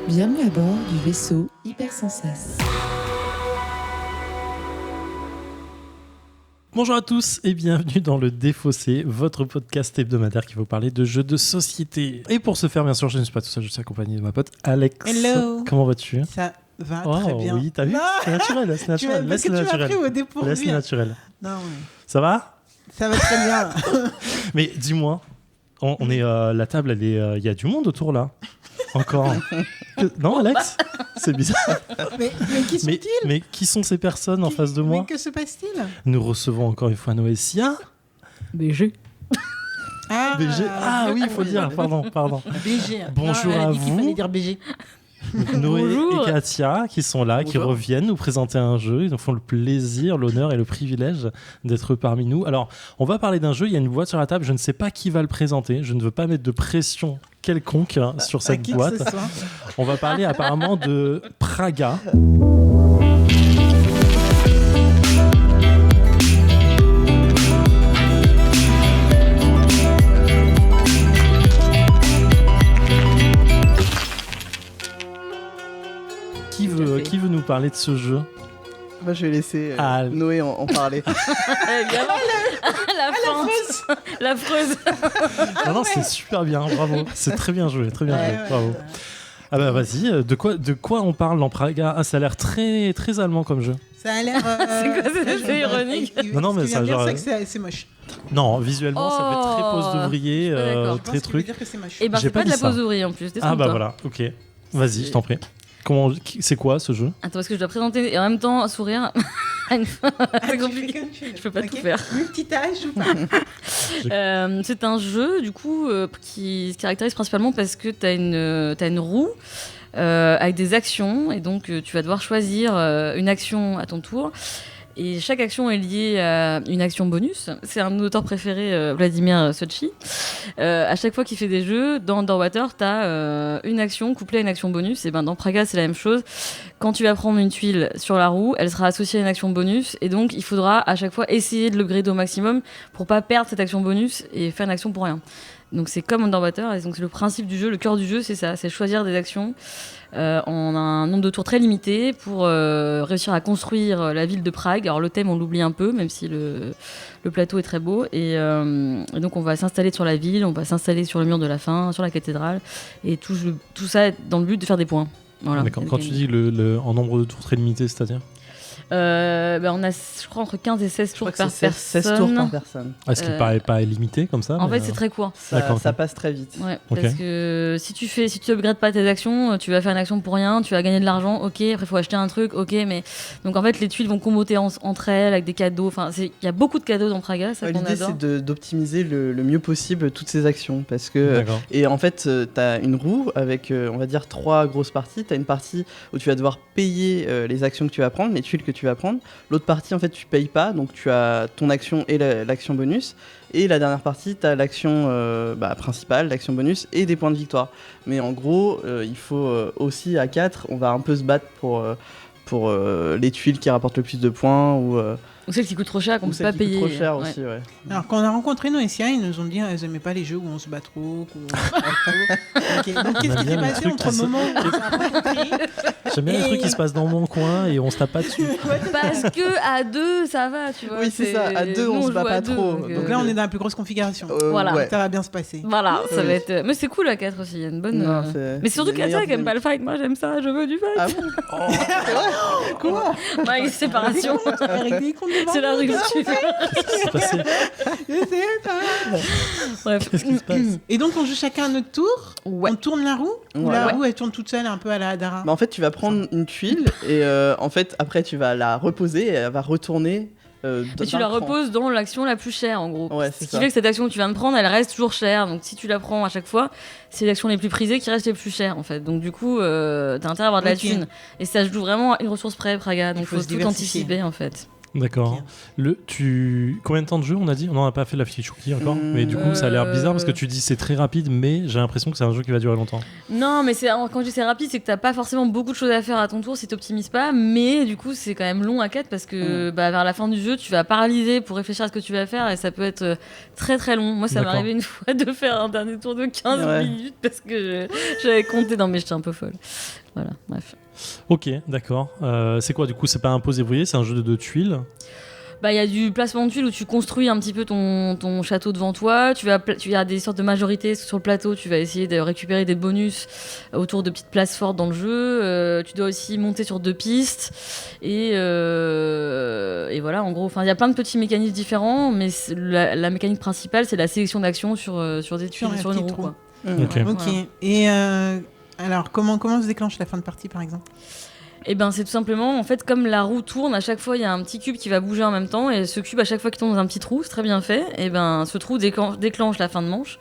Bienvenue à bord du vaisseau Hypersensas. Bonjour à tous et bienvenue dans le Défaussé, votre podcast hebdomadaire qui va vous parler de jeux de société. Et pour ce faire, bien sûr, je ne suis pas tout seul, je suis accompagné de ma pote Alex. Hello. Comment vas-tu ? Ça va très bien. Oui, t'as vu ? Non. C'est naturel, c'est naturel. Parce que tu m'as pris au dépourvu. Laisse-le naturel. Non, ouais. Ça va ? Ça va très bien. Là. Mais dis-moi, on est la table, il y a du monde autour là. Encore. Non, Alex ? C'est bizarre. mais qui sont-ils ? Mais qui sont ces personnes en face de moi ? Mais que se passe-t-il ? Nous recevons encore une fois Noétia. BG. BG. Ah oui, il faut dire, pardon. BG. Bonjour à Il vous. fallait dire BG. Noé Bonjour. et Katia qui sont là, qui reviennent nous présenter un jeu. Ils nous font le plaisir, l'honneur et le privilège d'être parmi nous. Alors, on va parler d'un jeu. Il y a une boîte sur la table. Je ne sais pas qui va le présenter. Je ne veux pas mettre de pression quelconque sur cette qui boîte. Que ce soit. On va parler apparemment de Praga. Qui veut nous parler de ce jeu ? Moi, je vais laisser Ah. Noé en parler. La fin. La freuse. Non, c'est super bien, bravo. C'est très bien joué, Ouais, bravo. ouais. Ah bah vas-y, de quoi on parle dans Praga ? Ah, ça a l'air très, très allemand comme jeu. Ça a l'air. C'est quoi, c'est ironique. Non, mais ce qui ça, vient de dire, genre, c'est que c'est moche. Non, visuellement, ça fait très pose d'ouvrier, je suis pas d'accord. Je très pense qu'il veut truc. dire que c'est moche. Et ben J'ai c'est pas pas de dit la ça. pause ouvrier en plus. Ah Détrompe-toi. bah voilà, ok. Vas-y, je t'en prie. C'est quoi ce jeu ? Attends, parce que je dois présenter et en même temps sourire. C'est compliqué. Je peux pas tout faire. Multitâche ou pas ? C'est un jeu du coup qui se caractérise principalement parce que t'as une roue avec des actions et donc tu vas devoir choisir une action à ton tour. Et chaque action est liée à une action bonus. C'est un auteur préféré, Vladimir Sochi. À chaque fois qu'il fait des jeux, dans Underwater, tu as une action couplée à une action bonus. Et ben dans Praga, c'est la même chose. Quand tu vas prendre une tuile sur la roue, elle sera associée à une action bonus. Et donc, il faudra à chaque fois essayer de l'upgrader au maximum pour pas perdre cette action bonus et faire une action pour rien. Donc c'est comme Underwater. Et donc c'est le principe du jeu, le cœur du jeu, c'est ça. C'est choisir des actions en un nombre de tours très limité pour réussir à construire la ville de Prague. Alors le thème on l'oublie un peu même si le plateau est très beau et donc on va s'installer sur la ville, on va s'installer sur le mur de la fin, sur la cathédrale et tout ça dans le but de faire des points. Voilà. D'accord. Quand tu dis en nombre de tours très limité, c'est-à-dire ? On a je crois entre 15 et 16 tours par personne. 16 tours par personne. Est-ce qu'il paraît pas limité comme ça ? En fait c'est très court. D'accord, Ça ok. passe très vite. Ouais, Ok. parce que si tu upgrades pas tes actions, tu vas faire une action pour rien, tu vas gagner de l'argent, ok, après il faut acheter un truc, ok, mais donc en fait les tuiles vont comboter entre elles avec des cadeaux, enfin il y a beaucoup de cadeaux dans Praga, ça qu'on L'idée, adore. c'est d'optimiser le mieux possible toutes ces actions. Parce que, D'accord. et en fait, tu as une roue avec, on va dire, 3 grosses parties. Tu as une partie où tu vas devoir payer les actions que tu vas prendre, les tuiles que tu vas prendre. L'autre partie, en fait, tu payes pas, donc tu as ton action et l'action bonus. Et la dernière partie, tu as l'action principale, l'action bonus et des points de victoire. Mais en gros, il faut aussi à 4, on va un peu se battre pour les tuiles qui rapportent le plus de points Ou celles qui coûtent trop cher, qu'on ou peut celles pas qui payer. coûtent trop cher Ouais. aussi. Ouais. Alors, quand on a rencontré Noétia, ils nous ont dit qu'ils n'aimaient pas les jeux où on se bat trop. Ok, donc, qu'est-ce qui bien s'est les passé trucs entre qui le moment où on s'est rencontrés J'aime bien les Et- trucs qui se passent dans mon coin et on se tape pas dessus. Parce que à deux, ça va, tu vois. Oui, c'est ça, à deux, on se joue bat à pas deux, trop. Donc là, on est dans la plus grosse configuration. Voilà. Ouais. Ça va bien se passer. Voilà, ça Oui. va être. Mais c'est cool à 4 aussi, il y a une bonne. Non, c'est- Mais c'est surtout les Katia meilleures qui aime pas le fight. Moi j'aime ça, je veux du fight. Ah bon Quoi Ouais, séparation. Avec des comptes de C'est la banque, rupture. Qu'est-ce qui s'est passé ? je sais pas. Bref. Qu'est-ce qui se passe ? Et donc, on joue chacun à notre tour. Ouais. On tourne la roue. Ou Ouais. la Ouais. roue, elle tourne toute seule, un peu à la Hadara. Bah, en fait, tu vas prendre une tuile et en fait, après, tu vas la reposer et elle va retourner. Et tu la reposes dans l'action la plus chère en gros. Ouais, Ce c'est qui ça. fait que cette action que tu viens de prendre, elle reste toujours chère. Donc si tu la prends à chaque fois, c'est l'action les plus prisées qui restent les plus chères en fait. Donc du coup, t'as intérêt à avoir de la Ok. thune. Et ça joue vraiment à une ressource près, Praga. Donc Il faut faut se tout diversifier. anticiper en fait. D'accord. Combien de temps de jeu on a dit? On n'en a pas fait la fiche cookie encore, mais du coup ça a l'air bizarre parce que tu dis c'est très rapide, mais j'ai l'impression que c'est un jeu qui va durer longtemps. Non, mais quand je dis c'est rapide, c'est que t'as pas forcément beaucoup de choses à faire à ton tour si t'optimises pas, mais du coup c'est quand même long à 4 parce que vers la fin du jeu tu vas paralyser pour réfléchir à ce que tu vas faire et ça peut être très très long. Moi ça m'est arrivé une fois de faire un dernier tour de 15 minutes parce que j'avais compté, non mais j'étais un peu folle. Voilà, bref. Ok, d'accord. C'est quoi du coup? C'est pas un posé-voyer, c'est un jeu de tuiles? Bah, il y a du placement de tuiles où tu construis un petit peu ton château devant toi. Tu as des sortes de majorités sur le plateau. Tu vas essayer de récupérer des bonus autour de petites places fortes dans le jeu. Tu dois aussi monter sur 2 pistes. Et voilà, en gros, il y a plein de petits mécanismes différents, mais la mécanique principale, c'est la sélection d'actions sur des tuiles, sur une roue. Quoi. Ok. Ok. Et alors, comment se déclenche la fin de partie, par exemple? Et ben c'est tout simplement, en fait, comme la roue tourne, à chaque fois il y a un petit cube qui va bouger en même temps, et ce cube, à chaque fois qu'il tombe dans un petit trou, c'est très bien fait, et ben ce trou déclenche la fin de manche.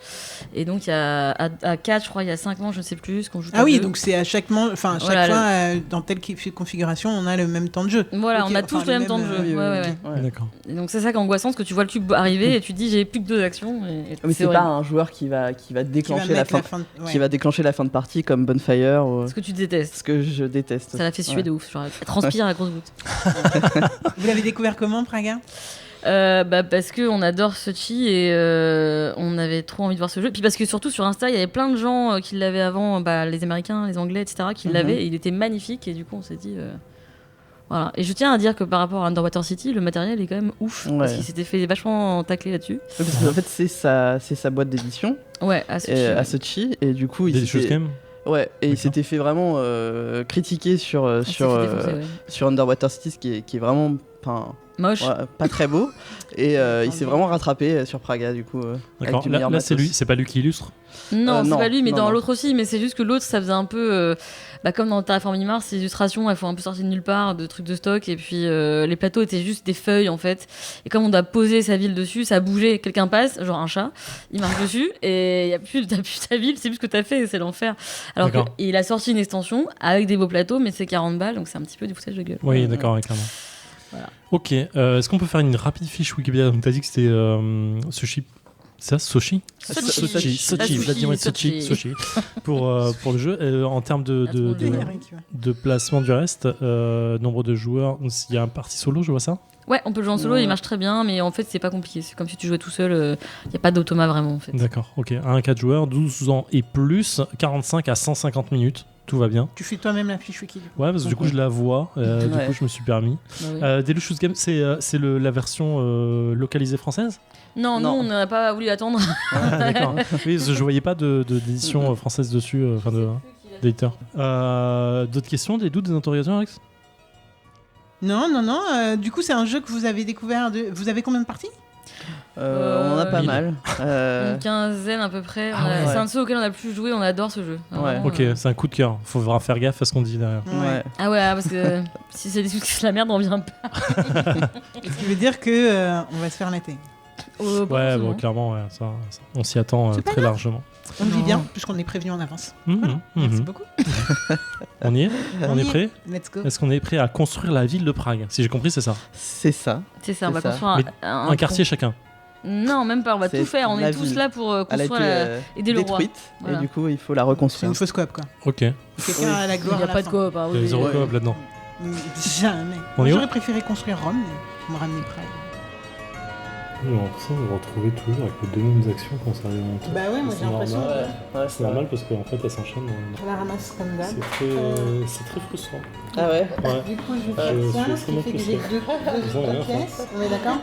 Et donc il y a à 4, je crois, il y a 5 manches, je ne sais plus, qu'on joue. Ah oui, 2. donc c'est à chaque manche, chaque fois, dans telle configuration, on a le même temps de jeu. Voilà, on a tous le même temps de jeu. Ouais. D'accord. Et donc c'est ça qui est angoissant, parce que tu vois le cube arriver et tu te dis j'ai plus que 2 actions. Mais c'est pas un joueur qui va déclencher la fin de partie comme Bonfire. Ce que tu détestes. Ce que je déteste. Ça l'a fait suer de ouf. Genre, elle transpire à la grosse goutte. Vous l'avez découvert comment, Praga? Parce qu'on adore Sochi et on avait trop envie de voir ce jeu. Puis parce que surtout sur Insta, il y avait plein de gens qui l'avaient avant, les Américains, les Anglais, etc., qui l'avaient. Et il était magnifique et du coup on s'est dit... Voilà. Et je tiens à dire que par rapport à Underwater City, le matériel est quand même ouf. Parce qu'il s'était fait vachement tacler là-dessus. Parce qu'en fait, c'est sa boîte d'édition. Ouais, à Sochi. Et du coup, des choses quand même. Ouais, et il s'était fait vraiment critiquer sur Underwater City, qui est vraiment moche, pas très beau. Et il s'est vraiment rattrapé sur Praga, du coup. D'accord, là c'est lui, c'est pas lui qui illustre? Non, c'est pas lui, mais dans l'autre aussi. Mais c'est juste que l'autre, ça faisait un peu comme dans Terraforming Mars, les illustrations, elles font un peu sortir de nulle part, de trucs de stock. Et puis les plateaux étaient juste des feuilles en fait. Et comme on doit poser sa ville dessus, ça a bougé. Quelqu'un passe, genre un chat, il marche dessus et t'as plus ta ville, c'est plus ce que t'as fait, c'est l'enfer. Alors qu'il a sorti une extension avec des beaux plateaux, mais c'est 40 balles, donc c'est un petit peu du foutage de gueule. Oui, d'accord, clairement. Voilà. Ok, est-ce qu'on peut faire une rapide fiche Wikipédia? Donc t'as dit que c'était Sushi. C'est ça, Sochi, Vladimir Sochi, pour le jeu. En termes de placement du reste, nombre de joueurs, il y a un parti solo, je vois ça. Ouais, on peut le jouer en solo, il marche très bien, mais en fait c'est pas compliqué. C'est comme si tu jouais tout seul, il n'y a pas d'automat vraiment en fait. D'accord, ok. 1 à 4 joueurs, 12 ans et plus, 45 à 150 minutes. Tout va bien. Tu fais toi-même la fiche wiki. Ouais, parce que du coup je la vois, du coup je me suis permis. Deluxe Game, c'est la version localisée française? Non, nous on n'a pas voulu attendre. D'accord. Oui, je voyais pas d'édition française dessus, d'éditeur. D'autres questions, des doutes, des interrogations, Alex? Non. Du coup, c'est un jeu que vous avez découvert. Vous avez combien de parties? On en a pas mal. Une quinzaine à peu près. C'est un de ceux auxquels on a le plus joué, on adore ce jeu. Vraiment, ok, c'est un coup de cœur. Faut vraiment faire gaffe à ce qu'on dit derrière. Ouais. Ah ouais, parce que si c'est des trucs que la merde, on vient pas. Ce qui veut dire que on va se faire latter. Ouais, bon, clairement, ça, on s'y attend très largement. On vit bien, puisqu'on est prévenu en avance. Merci beaucoup. On y est? On est prêt? Let's go. Est-ce qu'on est prêt à construire la ville de Prague? Si j'ai compris, c'est ça. C'est ça. On va construire un quartier chacun. Non, même pas, on va tout faire. On est tous là pour construire aider le roi. Et du coup, il faut la reconstruire. C'est une fausse coop, quoi. Ok. Quelqu'un a la gloire. Il n'y a pas de coop. Il y a zéro coop là-dedans. Jamais. J'aurais préféré construire Rome, mais je me ramener Prague. J'ai l'impression de me retrouver toujours avec les deux mêmes actions quand ça arrive en même temps. Bah ouais, moi j'ai l'impression. C'est normal parce qu'en fait elles s'enchaînent. Je la ramasse comme d'hab. C'est très frustrant. Ah ouais. Du coup, je vais faire ça, ce qui fait que j'ai deux pièces. On est d'accord?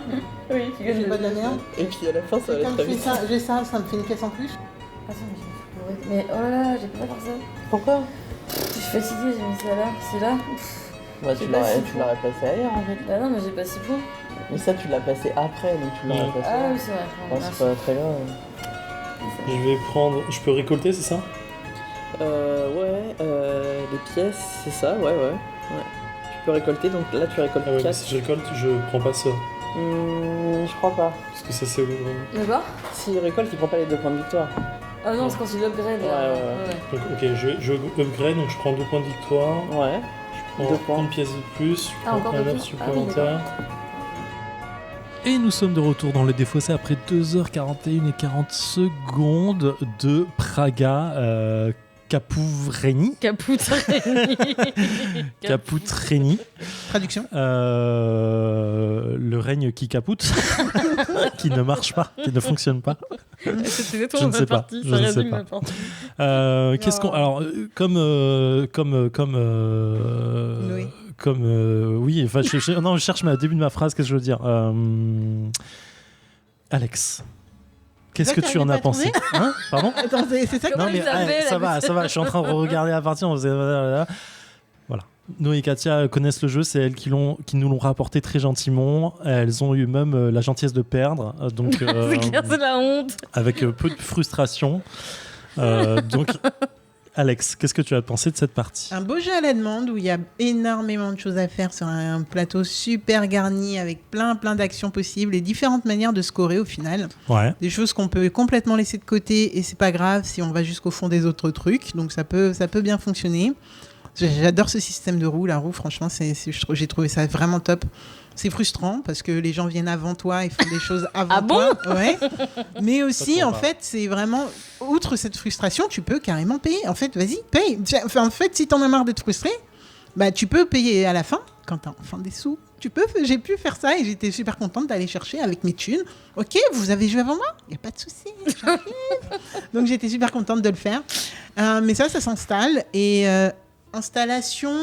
Oui, tu gagnes pas de la merde. Et puis à la fin, ça va être très vite. J'ai ça me fait une pièce en plus. Attends, mais oh là là, j'ai pas faire ça. Pourquoi? Je suis fatiguée, j'ai mis ça là. C'est là. Bah, tu l'aurais placé ailleurs en fait. Bah non, mais j'ai pas 6 points. Mais ça, tu l'as placé après, donc tu l'aurais placé. Ah oui, c'est vrai. C'est pas très grave. Je vais prendre. Je peux récolter, c'est ça? Les pièces, c'est ça, ouais. Tu peux récolter, donc là tu récoltes 4. Si je récolte, je prends pas ça. Je crois pas. Parce que ça, c'est où vraiment? D'accord. S'il récolte, il prend pas les 2 points de victoire. Ah non, c'est quand il upgrade. Ouais. Donc, ok, je upgrade, donc je prends 2 points de victoire. Ouais. Je prends une pièce de plus, je prends un œuf supplémentaire. Et nous sommes de retour dans le Défaussé après 2h41 et 40 secondes de Praga Capouvreni. Capoutreni. Traduction. Le règne qui capoute, qui ne marche pas, qui ne fonctionne pas. C'est Je ne sais pas. Je ne sais pas. Qu'est-ce qu'on alors oui, enfin je cherche le début de ma phrase, qu'est-ce que je veux dire Alex, qu'est-ce que tu en as pensé hein? Pardon. Attends, c'est ça que Non mais ça va, je suis en train de regarder la partie, on faisait voilà. Noé et Katia connaissent le jeu, c'est elles qui nous l'ont rapporté très gentiment. Elles ont eu même la gentillesse de perdre, donc c'est clair, c'est la honte. avec peu de frustration. Donc Alex, qu'est-ce que tu as pensé de cette partie? Un beau jeu à la demande où il y a énormément de choses à faire sur un plateau super garni avec plein d'actions possibles et différentes manières de scorer au final. Ouais. Des choses qu'on peut complètement laisser de côté et c'est pas grave si on va jusqu'au fond des autres trucs. Donc ça peut bien fonctionner. J'adore ce système de roue. La roue, franchement, j'ai trouvé ça vraiment top. C'est frustrant parce que les gens viennent avant toi et font des choses avant toi. Ouais. Mais aussi, en fait, c'est vraiment... Outre cette frustration, tu peux carrément payer. En fait, vas-y, paye. Enfin, en fait, si t'en as marre d'être frustré, bah, tu peux payer à la fin, quand t'as enfin des sous. J'ai pu faire ça et j'étais super contente d'aller chercher avec mes thunes. Ok, vous avez joué avant moi? Il n'y a pas de souci, j'arrive. Donc, j'étais super contente de le faire. Mais ça s'installe. Et installation...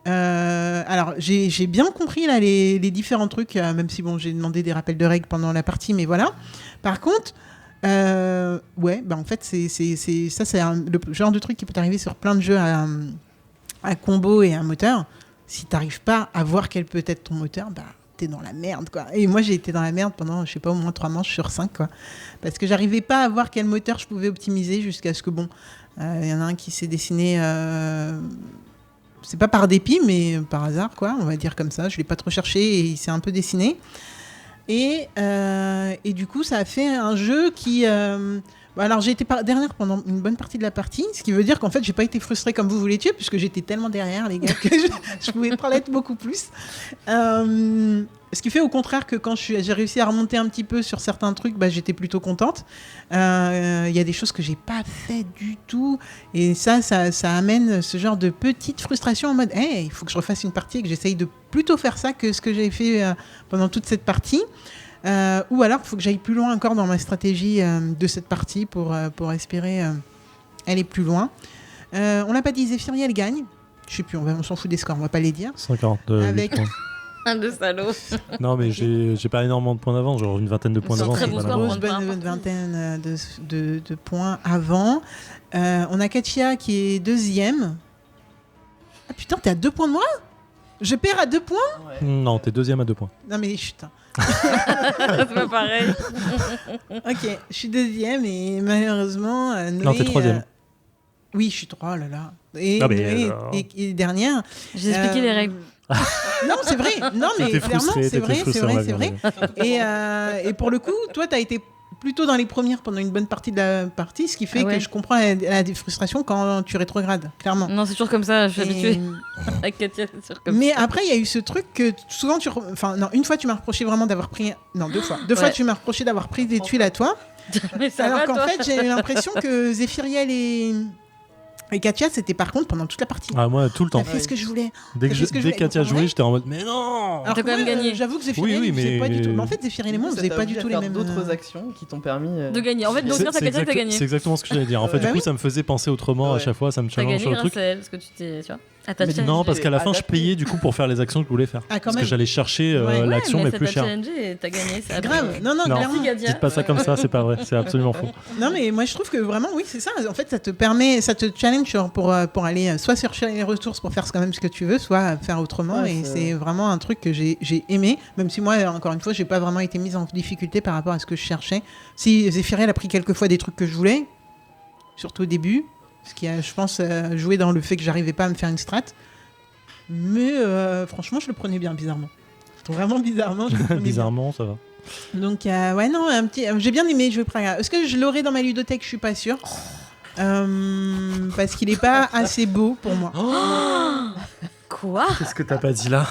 alors j'ai bien compris là les différents trucs, même si bon j'ai demandé des rappels de règles pendant la partie, mais voilà. Par contre, ouais, bah en fait c'est le genre de truc qui peut arriver sur plein de jeux à combo et à moteur. Si t'arrives pas à voir quel peut être ton moteur, bah t'es dans la merde quoi. Et moi j'ai été dans la merde pendant je sais pas au moins 3 manches sur 5 quoi, parce que j'arrivais pas à voir quel moteur je pouvais optimiser jusqu'à ce que bon, y en a un qui s'est dessiné. C'est pas par dépit, mais par hasard, quoi, on va dire comme ça. Je l'ai pas trop cherché et il s'est un peu dessiné. Et du coup, ça a fait un jeu qui... alors, j'ai été dernière pendant une bonne partie de la partie, ce qui veut dire qu'en fait, j'ai pas été frustrée comme vous l'étiez, puisque j'étais tellement derrière, les gars, que je pouvais pas l'être beaucoup plus. Ce qui fait au contraire que quand j'ai réussi à remonter un petit peu sur certains trucs, bah, j'étais plutôt contente. Il y a des choses que j'ai pas fait du tout. Et ça amène ce genre de petite frustration en mode hey, il faut que je refasse une partie et que j'essaye de plutôt faire ça que ce que j'ai fait pendant toute cette partie. Ou alors il faut que j'aille plus loin encore dans ma stratégie de cette partie pour espérer aller plus loin. On l'a pas dit, Zéphiriel gagne. Je sais plus, on s'en fout des scores, on va pas les dire. 142 avec points. De salaud. Non mais j'ai pas énormément de points d'avance, genre une vingtaine de points C'est un d'avance. très bon score. Une vingtaine de points avant. On a Katia qui est deuxième. Ah putain, t'es à 2 points de moi? Je perds à 2 points? Non, t'es deuxième à 2 points. Non mais chut. C'est pas pareil. Ok, je suis deuxième et malheureusement Noé, non, t'es troisième. Oui, je suis 3, là là. Et, mais et dernière. J'ai expliqué les règles. Non, c'est vrai. Non, mais T'étais clairement, frustré, c'est vrai. ouais. Et pour le coup, toi, t'as été plutôt dans les premières pendant une bonne partie de la partie, ce qui fait que je comprends la frustration quand tu rétrogrades, clairement. Non, c'est toujours comme ça, je suis habituée. Avec Katia, c'est toujours comme ça. Mais après, il y a eu ce truc que souvent une fois, tu m'as reproché vraiment d'avoir pris... Non, 2 fois. 2 fois, tu m'as reproché d'avoir pris des tuiles à toi. Mais ça alors va, qu'en toi fait, j'ai l'impression que Zéphiriel et Katia, c'était par contre pendant toute la partie. Ah, moi, tout le temps. T'as fait ce que je voulais. Dès que Katia jouait, j'étais en mode mais non. Alors t'as quand même gagné. J'avoue que Zéphiriel, Oui, mais... pas du tout. Mais en fait, Zéphiriel et moi, on faisait pas du tout les mêmes. D'autres actions qui t'ont permis de gagner. En fait, donc c'est Katia qui a gagné. C'est exactement ce que j'allais dire. En fait, du coup, ça me faisait penser autrement à chaque fois, ça me T'as challenge gagné sur le grâce truc. à elle, parce que tu t'es, tu vois. Non, parce qu'à la fin, je payais du coup pour faire les actions que je voulais faire. Ah, parce que j'allais chercher l'action mais plus chère. challengé et t'as gagné. C'est grave. Non, clairement. Dites pas ça comme ça, c'est pas vrai, c'est absolument faux. Non, mais moi je trouve que vraiment, oui, c'est ça. En fait, ça te challenge pour aller soit chercher les ressources pour faire quand même ce que tu veux, soit faire autrement. Et c'est vraiment un truc que j'ai aimé, même si moi, encore une fois, j'ai pas vraiment été mise en difficulté par rapport à ce que je cherchais. Si Zéphiriel a pris quelques fois des trucs que je voulais, surtout au début, ce qui a, je pense, joué dans le fait que j'arrivais pas à me faire une strat. Mais franchement, je le prenais bien, bizarrement. Vraiment bizarrement, je le prenais bizarrement, ça va. Donc, ouais, non, j'ai bien aimé jouer Praga. Est-ce que je l'aurai dans ma ludothèque? Je suis pas sûre. Parce qu'il est pas assez beau pour moi. Quoi? Qu'est-ce que t'as pas dit là?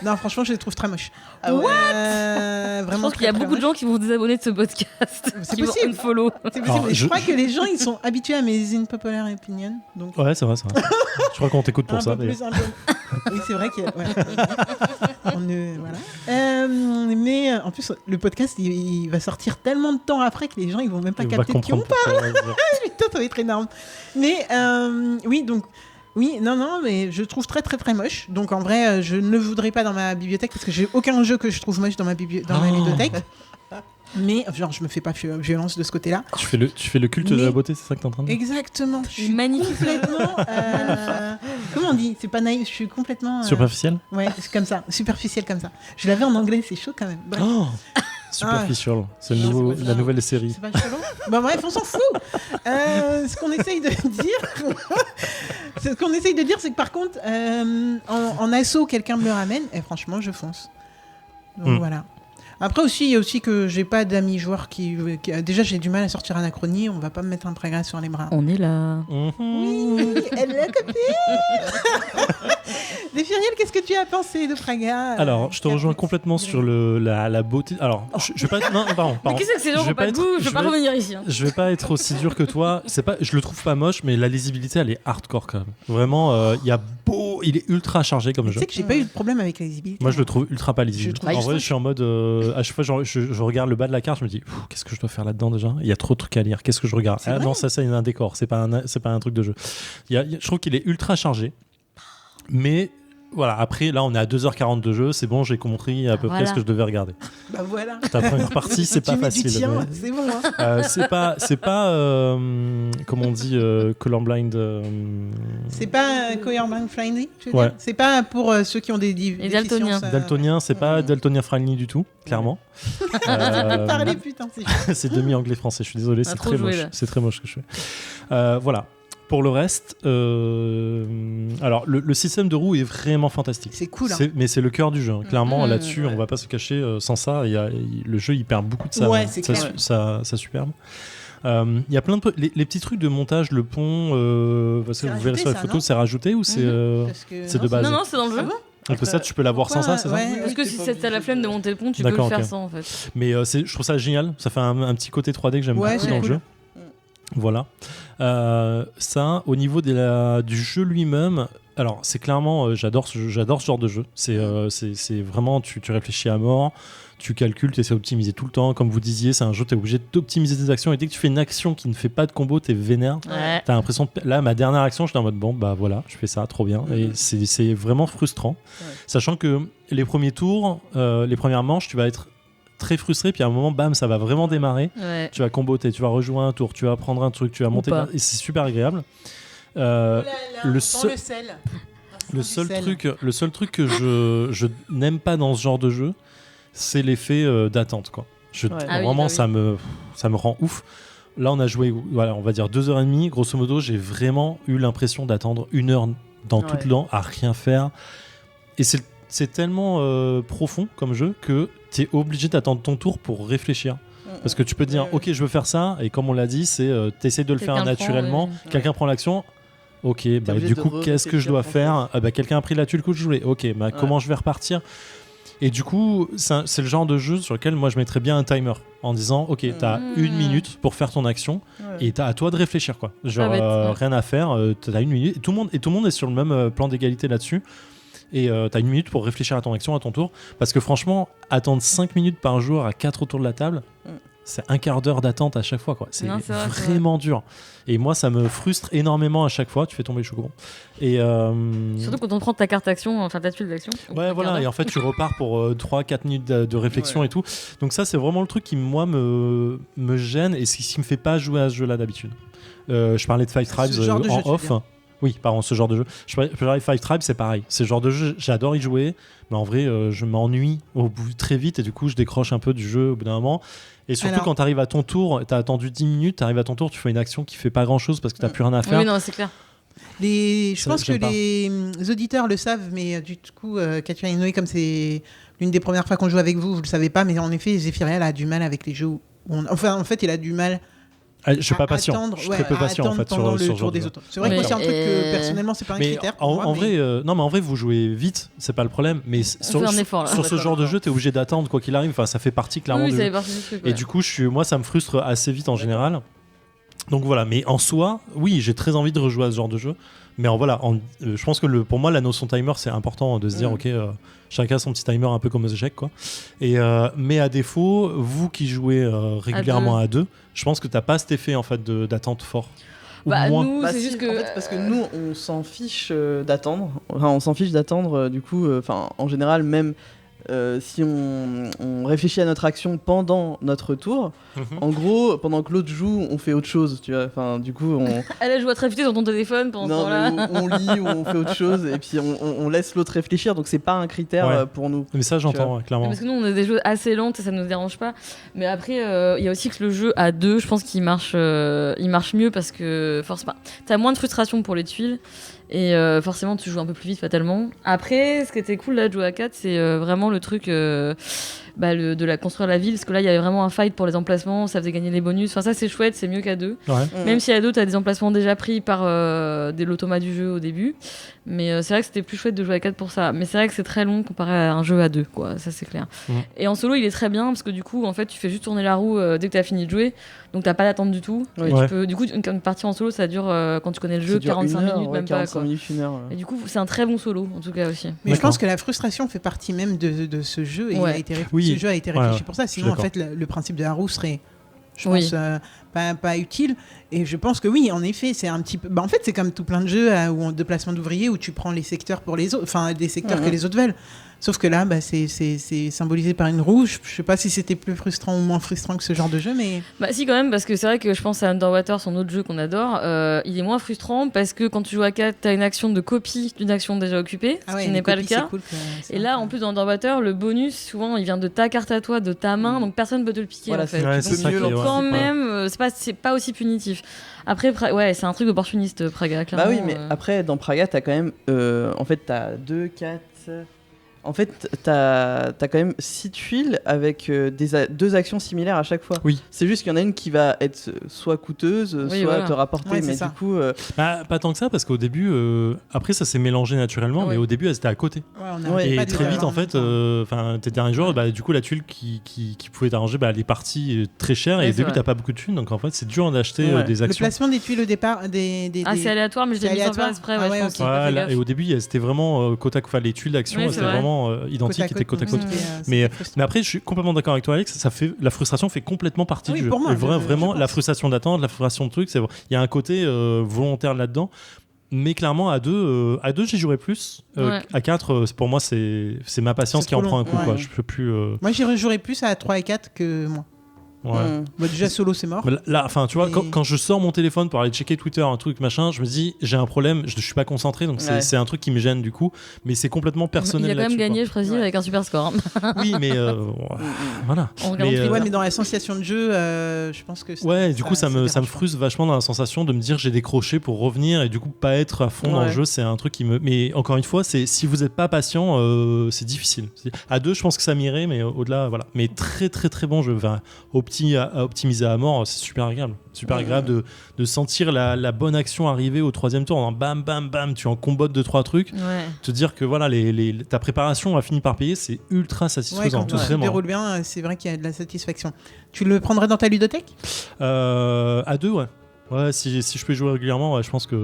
Non, franchement, je les trouve très moches. Ah ouais. Je Vraiment pense qu'il y a très, très beaucoup de gens moches. qui vont se désabonner de ce podcast. C'est qui vont possible. unfollow. C'est possible. Alors, Et je je- crois que les gens, ils sont habitués à mes unpopular opinions. Donc, Ouais, c'est vrai. Je crois qu'on t'écoute pour un ça. peu d'ailleurs. plus, un peu. Oui, c'est vrai que. Voilà. Mais en plus, le podcast, il va sortir tellement de temps après que les gens, ils vont même pas On va capter de qui on comprendre parle. pourquoi. Putain, ça va être énorme. Mais oui, donc. Oui, non, mais je trouve très très très moche. Donc en vrai, je ne le voudrais pas dans ma bibliothèque parce que j'ai aucun jeu que je trouve moche dans ma bibliothèque. Mais genre, je me fais pas violence de ce côté-là. Tu fais le culte de Mais- la beauté, c'est ça que t'es en train de dire? Exactement. Je suis Magnifique. complètement. Comment on dit? C'est pas naïf. Je suis complètement. Superficiel? Ouais, c'est comme ça, superficiel comme ça. Je l'avais en anglais, c'est chaud quand même. Bref. Oh Superficial, c'est Ah, c'est pas la ça. nouvelle série. C'est pas chelou. Bah bref, on s'en fout. Ce qu'on essaye de dire, c'est que par contre, en assaut, quelqu'un me le ramène, et franchement, je fonce. Donc voilà. Après aussi, il y a aussi que j'ai pas d'amis joueurs qui déjà j'ai du mal à sortir Anachronie, on va pas me mettre un Praga sur les bras. On est là. Oui, elle l'a copié. Défiriel, qu'est-ce que tu as pensé de Praga Alors, je te rejoins complètement sur la beauté. Alors, je vais pas. Non, pardon. Mais qu'est-ce que ces gens Je qui vais ont pas de être- goût? Je je veux pas vais- revenir ici. Hein. Je vais pas être aussi dur que toi. Je le trouve pas moche, mais la lisibilité, elle est hardcore quand même. Vraiment, il est ultra chargé comme Tu jeu. sais que j'ai pas eu de problème avec la lisibilité. Moi, je le trouve ultra pas lisible. Je trouve- En vrai, je suis en mode. À chaque fois, je regarde le bas de la carte, je me dis, qu'est-ce que je dois faire là-dedans déjà? Il y a trop de trucs à lire. Qu'est-ce que je regarde? C'est Ah vrai non, ça, c'est un décor. C'est pas un truc de jeu. Je trouve qu'il est ultra chargé. Mais voilà, après, là, on est à 2h40 de jeu. C'est bon, j'ai compris à peu près Voilà. ce que je devais regarder. Bah voilà. Ta première partie, c'est pas Tu mets du facile. tien, mais- c'est bon. Hein. C'est pas comme on dit, colorblind. C'est pas coherent friendly. je veux Ouais. dire. C'est pas pour ceux qui ont des daltoniens. déficiences, Daltonien, c'est pas daltonien friendly du tout, clairement. Parlez putain, c'est chaud. C'est demi-anglais-français, je suis désolé, Ah, c'est trop très joué, moche. là. C'est très moche ce que je fais. Voilà. Pour le reste, alors le système de roue est vraiment fantastique. C'est cool. Hein. Mais c'est le cœur du jeu. Hein. Clairement, Mmh, là-dessus, ouais. on va pas se cacher. Sans ça, le jeu il perd beaucoup de sa, Ouais, c'est sa, clair. sa superbe. Il y a plein de les petits trucs de montage, le pont, parce que C'est vous verrez rajouté, sur la ça, photo, non c'est rajouté ou c'est Parce que- c'est non, de base. Non, non, c'est dans le jeu. Ah bon Donc ça, tu peux l'avoir sans ça, c'est ça? Ouais. Parce que si t'as la flemme de monter le pont, tu peux le D'accord, faire ok. sans en fait. Mais je trouve ça génial. Ça fait un petit côté 3D que j'aime Ouais, beaucoup c'est dans le cool. jeu. Voilà. Ça, au niveau du jeu lui-même, alors c'est clairement, j'adore ce genre de jeu. C'est vraiment, tu réfléchis à mort, tu calcules, tu essaies d'optimiser tout le temps. Comme vous disiez, c'est un jeu, tu es obligé d'optimiser tes actions. Et dès que tu fais une action qui ne fait pas de combo, tu es vénère. Ouais. T'as l'impression là, ma dernière action, j'étais en mode bon, bah voilà, je fais ça, trop bien. Et c'est vraiment frustrant. Ouais. Sachant que les premiers tours, les premières manches, tu vas être très frustré, puis à un moment, bam, ça va vraiment démarrer. Ouais. Tu vas comboter, tu vas rejouer un tour, tu vas prendre un truc, tu vas monter, pas. et c'est super agréable. Le seul truc que je n'aime pas dans ce genre de jeu, c'est l'effet d'attente, quoi. Ouais. Ah oui, Vraiment, bah oui. ça me rend ouf. Là, on a joué, voilà, on va dire 2h30. Grosso modo, j'ai vraiment eu l'impression d'attendre 1 heure dans tout Ouais. le temps à rien faire. Et c'est tellement profond comme jeu que tu es obligé d'attendre ton tour pour réfléchir. Parce que tu peux te dire, Ouais. ok, je veux faire ça, et comme on l'a dit, c'est t'essaies de le faire Quelqu'un le naturellement, prend, ouais. quelqu'un prend l'action, ok, bah, obligé du de coup, qu'est-ce que je dois réfléchir faire? Ah, bah, quelqu'un a pris la tuile que je voulais, ok, bah, comment je vais repartir? Et du coup, c'est le genre de jeu sur lequel moi je mettrais bien un timer en disant, ok, t'as 1 minute pour faire ton action, Ouais. et t'as à toi de réfléchir, quoi. Genre, bête, ouais. rien à faire, t'as 1 minute, et tout le monde est sur le même plan d'égalité là-dessus. Et t'as 1 minute pour réfléchir à ton action, à ton tour. Parce que franchement, attendre 5 minutes par jour à 4 autour de la table, c'est un quart d'heure d'attente à chaque fois, quoi. C'est Non, c'est vrai, c'est vraiment dur. Et moi, ça me frustre énormément à chaque fois. Tu fais tomber le chocobon. Et Surtout quand on prend ta carte action, enfin ta tuile d'action. ouais, voilà. Et en fait, tu repars pour 3-4 minutes de réflexion Ouais. et tout. Donc ça, c'est vraiment le truc qui, moi, me gêne et ce qui me fait pas jouer à ce jeu-là d'habitude. Je parlais de Five Tribes Ce genre de jeu, en tu veux off. dire. Oui, pardon, ce genre de jeu. Je parlais de Five Tribes, c'est pareil. C'est le genre de jeu, j'adore y jouer, mais en vrai, je m'ennuie au bout très vite et du coup, je décroche un peu du jeu au bout d'un moment. Et surtout, Alors- quand tu arrives à ton tour, tu as attendu 10 minutes, tu arrives à ton tour, tu fais une action qui fait pas grand-chose parce que tu plus rien à faire. Oui, non, c'est clair. Je Ça, pense que j'aime pas. les auditeurs le savent, mais du coup, Katia et Noé, comme c'est l'une des premières fois qu'on joue avec vous, vous le savez pas, mais en effet, Zéphiriel a du mal avec les jeux en fait, il a du mal Je suis pas patient. Je suis très peu patient en fait pendant sur le tour des jeu. autres. C'est vrai Mais- que moi, c'est un truc que personnellement, c'est pas un Mais critère. pour moi, en mais- vrai, non, mais en vrai, vous jouez vite, c'est pas le problème. Mais sur fait un effort, là. sur ce genre de jeu, t'es obligé d'attendre quoi qu'il arrive. Enfin, ça fait partie clairement Oui, de. ça fait partie du truc. Et ouais. du coup, moi, ça me frustre assez vite en général. Donc voilà, mais en soi, oui, j'ai très envie de rejouer à ce genre de jeu. Mais je pense que pour moi, la notion timer, c'est important de se dire, ok, chacun son petit timer un peu comme aux échecs, quoi. Mais à défaut, vous qui jouez régulièrement à deux, je pense que t'as pas cet effet en fait d'attente fort. Ou Bah, moins. nous, Bah c'est si, juste que. en fait, parce que nous, on s'en fiche d'attendre. Enfin, on s'en fiche d'attendre, du coup, en général, même si on réfléchit à notre action pendant notre tour, en gros, pendant que l'autre joue, on fait autre chose, tu vois. Enfin, du coup, Elle joue à tréfuter sur ton téléphone pendant ce non, temps-là. mais on lit ou on fait autre chose, et puis on laisse l'autre réfléchir, donc c'est pas un critère Ouais. pour nous. Mais ça, j'entends, ouais, clairement. Parce que nous, on a des jeux assez lents et ça nous dérange pas. Mais après, il y a aussi que le jeu à deux, je pense qu'il marche mieux parce que forcément, t'as moins de frustration pour les tuiles. Et forcément, tu joues un peu plus vite fatalement. Après, ce qui était cool là de jouer à 4, c'est vraiment le truc de la construire la ville. Parce que là, il y avait vraiment un fight pour les emplacements, ça faisait gagner les bonus. Enfin, ça, c'est chouette, c'est mieux qu'à deux. Ouais. Même si à deux, t'as des emplacements déjà pris par l'automat du jeu au début. Mais c'est vrai que c'était plus chouette de jouer à 4 pour ça. Mais c'est vrai que c'est très long comparé à un jeu à 2, quoi. Ça, c'est clair. Et en solo, il est très bien parce que du coup, en fait, tu fais juste tourner la roue dès que t'as fini de jouer. Donc, t'as pas d'attente du tout. Oui. Et Ouais. tu peux, du coup, une partie en solo, ça dure, quand tu connais le jeu, Ça dure 45 une heure, minutes, ouais, même pas, 45 quoi. minutes, une heure. Et du coup, c'est un très bon solo, en tout cas aussi. Mais je D'accord. pense que la frustration fait partie même de ce jeu. Et Ouais. Oui. ce jeu a été Ouais, réfléchi ouais. pour ça. Je suis Sinon, en d'accord. fait, le principe de la roue serait, je Oui. pense, pas utile. Et je pense que oui, en effet, c'est un petit peu. Bah, en fait, c'est comme tout plein de jeux de placement d'ouvriers où tu prends les secteurs pour les autres, enfin des secteurs que les autres veulent. Sauf que là, bah, c'est symbolisé par une roue. Je sais pas si c'était plus frustrant ou moins frustrant que ce genre de jeu, mais Bah si quand même, parce que c'est vrai que je pense à Underwater, son autre jeu qu'on adore, il est moins frustrant parce que quand tu joues à 4, t'as une action de copie d'une action déjà occupée, ce qui les n'est pas le copies, cas. c'est cool que- c'est Et vrai là, que- en plus dans Underwater, le bonus, souvent, il vient de ta carte à toi, de ta main, donc personne peut te le piquer Voilà, en fait. Ouais, Donc, c'est ça qui est, quand ouais. même, c'est pas aussi punitif. Après, ouais, c'est un truc opportuniste, Praga, clairement. Bah oui, mais après, dans Praga, t'as quand même. En fait, t'as 2, 4. En fait, t'as quand même 6 tuiles avec deux actions similaires à chaque fois. Oui. C'est juste qu'il y en a une qui va être soit coûteuse, Oui, soit voilà. te rapporter, Ouais, c'est mais ça. du coup. Bah, pas tant que ça, parce qu'au début, après ça s'est mélangé naturellement, Ouais. mais au début elles étaient à côté. Ouais, on Ouais, n'arrête Et pas de les très vite, avoir en fait, même temps. tes derniers jours, bah, du coup, la tuile qui pouvait t'arranger, bah, elle est partie très chère. Ouais, Et au c'est début, vrai. t'as pas beaucoup de thunes, donc en fait, c'est dur d'acheter Ouais. des Le actions. placement des tuiles au départ, Ah, c'est aléatoire, mais je C'est l'ai mis sans faire aléatoire. exprès, Ah ouais, ouais, je pense. ok. j'ai pas fait Voilà, gaffe. et au début, c'était vraiment les tuiles d'action, Oui, elles c'est étaient vrai. vraiment identiques, étaient côte à côte. Mais après, je suis complètement d'accord avec toi, Alex. La frustration fait complètement partie Oui, du jeu. pour moi, Et vraiment, je la pense. frustration d'attendre, la frustration de trucs, il y a un côté volontaire là-dedans. Mais clairement, à deux j'y jouerais plus. Ouais. À 4, pour moi, c'est ma patience C'est qui en trop prend un long, coup. ouais. Quoi. Je peux plus. Moi, j'y rejouerais plus à 3 et 4 que moi. Ouais. Moi, déjà, solo, c'est mort. Mais là, enfin, tu vois, Et- quand je sors mon téléphone pour aller checker Twitter, un truc machin, je me dis, j'ai un problème, je suis pas concentré, donc Ouais. c'est un truc qui me gêne du coup. Mais c'est complètement personnel. Il a quand même là-dessus, gagné, je précise, Ouais. avec un super score. quoi. Oui, mais voilà. En regardant Mais, Twitter. Ouais, mais dans la sensation de jeu, je pense que Ouais, du coup, ça me dérange pas. frustre vachement dans la sensation de me dire j'ai décroché pour revenir et du coup pas être à fond dans le Ouais. jeu. C'est un truc qui me. Mais encore une fois, si vous n'êtes pas patient, c'est difficile. À deux, je pense que ça m'irait, mais au-delà, voilà. Mais très très très bon jeu. Enfin, à optimiser à mort, c'est super agréable. Super agréable de sentir la bonne action arriver au troisième tour. En bam bam bam, tu en combottes 2-3 trucs. Ouais. Te dire que voilà, ta préparation a fini par payer, c'est ultra Ouais, satisfaisant. quand tout se vraiment. déroule bien, c'est vrai qu'il y a de la satisfaction. Tu le prendrais dans ta ludothèque ? À deux, ouais. Ouais, si je peux y jouer régulièrement, ouais, je pense que.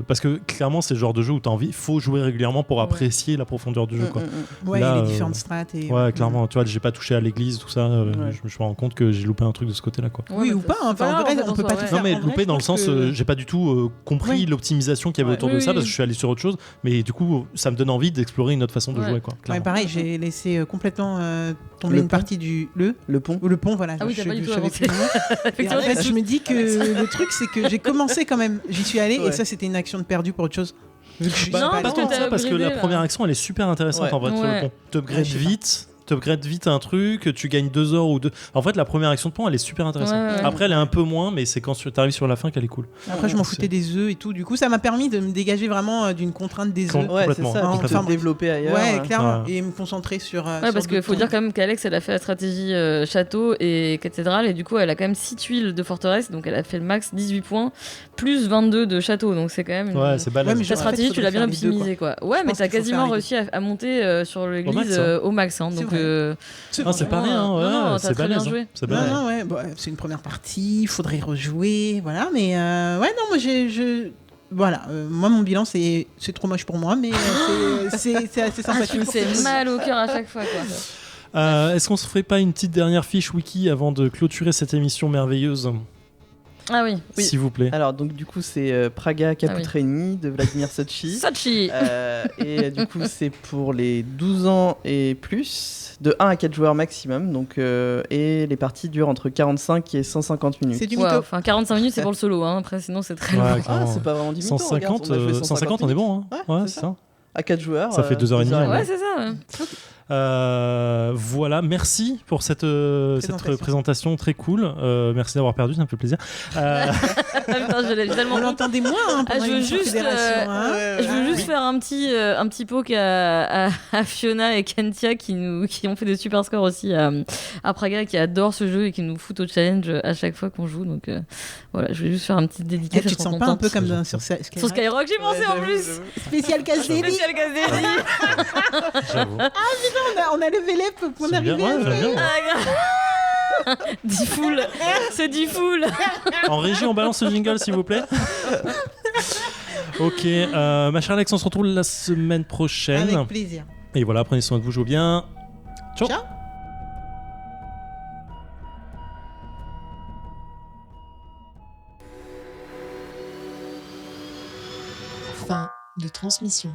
Parce que clairement, c'est le genre de jeu où t'as envie, il faut jouer régulièrement pour apprécier la profondeur du jeu, quoi. Ouais, Là, et les différentes strates. Et... Ouais, clairement, tu vois, j'ai pas touché à l'église, tout ça, Ouais. je me rends compte que j'ai loupé un truc de ce côté-là, quoi. Oui, Ouais, ou bah, pas, c'est hein. Enfin, en grave, vrai, fait, on peut en pas soi, tout ouais. faire. Non, mais en vrai, loupé je dans le trouve sens, que- j'ai pas du tout compris Ouais. l'optimisation qu'il y avait Ouais. autour de Oui, ça, oui. parce que je suis allé sur autre chose, mais du coup, ça me donne envie d'explorer une autre façon de Ouais. jouer, quoi. Ouais, clairement. pareil, j'ai laissé complètement tomber Le une pont. partie du Le pont. ou le pont, voilà. Ah oui, je t'as pas du tout savais avancé. plus le nom. Et en Effectivement, fait, t'as je me dis que le truc, c'est que j'ai commencé quand même. J'y suis allé et Ouais. ça, c'était une action de perdu pour autre chose. Vu que je suis Non, pas Pas allé. parce que tant que t'as ça, parce que upgradé, la là. première action, elle est super intéressante Ouais. en vrai sur le Ouais. pont. T'upgrades Ouais, je sais pas. vite. t'upgrades vite un truc, tu gagnes 2 heures ou 2. En fait, la première action de pont, elle est super intéressante. Ouais. Après, elle est un peu moins, mais c'est quand tu arrives sur la fin qu'elle est cool. Après, je m'en C'est- foutais des œufs et tout. Du coup, ça m'a permis de me dégager vraiment d'une contrainte des Com- œufs. Ouais, c'est Complètement. ça. Enfin, Tu peux te développer ailleurs. Ouais, clairement. Ouais. Et me concentrer sur. Ouais, parce qu'il faut dire quand même qu'Alex, elle a fait la stratégie château et cathédrale, et du coup, elle a quand même 6 tuiles de forteresse, donc elle a fait le max 18 points, plus 22 de château, donc c'est quand même. Ouais, c'est balèze. Ouais, mais Ta en fait, stratégie, tu faudrait l'as bien faire les deux, optimisée, quoi. Ouais, Je mais pense t'as qu'il faut quasiment faire les réussi à monter sur l'église max, hein. au max. Hein, C'est donc, vrai. Ah, c'est pas rien, ouais, Non, t'as c'est très bien balèze. joué. Hein. C'est Non, balèze. non, ouais, bah, c'est une première partie, il faudrait rejouer, voilà, mais ouais, non, moi voilà, moi mon bilan c'est trop moche pour moi, mais c'est assez Ah, tu sympathique. me fais mal au cœur à chaque fois, quoi. Est-ce qu'on se ferait pas une petite dernière fiche wiki avant de clôturer cette émission merveilleuse, Ah oui. Oui. s'il vous plaît? Alors, donc, du coup, c'est Praga Caputrini de Vladimir Sochi. Sochi. Et du coup, c'est pour les 12 ans et plus, de 1 à 4 joueurs maximum. Donc, et les parties durent entre 45 et 150 minutes. C'est du Ouais, mytho. enfin, 45 minutes, c'est pour le solo. Hein. Après, sinon, c'est très long. Ouais, Ah, clairement. c'est pas vraiment du mytho, 150, regarde, on a joué 150, on est bon. Hein. Ouais, Ouais, c'est c'est ça. À 4 joueurs. Ça fait 2h30, Ouais, c'est ça. Ouais. Voilà, merci pour cette présentation très cool. Merci d'avoir perdu, ça me fait plaisir. Ah, putain, je l'ai tellement On honte. l'entendait moins hein, Ah, pendant je veux l'émission juste, Fédération, hein. Je veux juste faire un petit poke à Fiona et Kentia qui ont fait des super scores aussi à Praga, qui adorent ce jeu et qui nous foutent au challenge à chaque fois qu'on joue. Donc voilà, je voulais juste faire un petit dédicace. Tu te sens pas un peu comme sur sur Skyrock, j'ai pensé en plus. Spécial Casse-Délit. Spécial Casse-Délit. J'avoue. On a levé les pour C'est arriver bien, ouais, à j'aime bien. Ah, grave. 10 full, c'est 10 full. En régie, on balance le jingle, s'il vous plaît. Ok, ma chère Alex, on se retrouve la semaine prochaine. Avec plaisir. Et voilà, prenez soin de vous, jouez bien. Ciao. Ciao. Fin de transmission.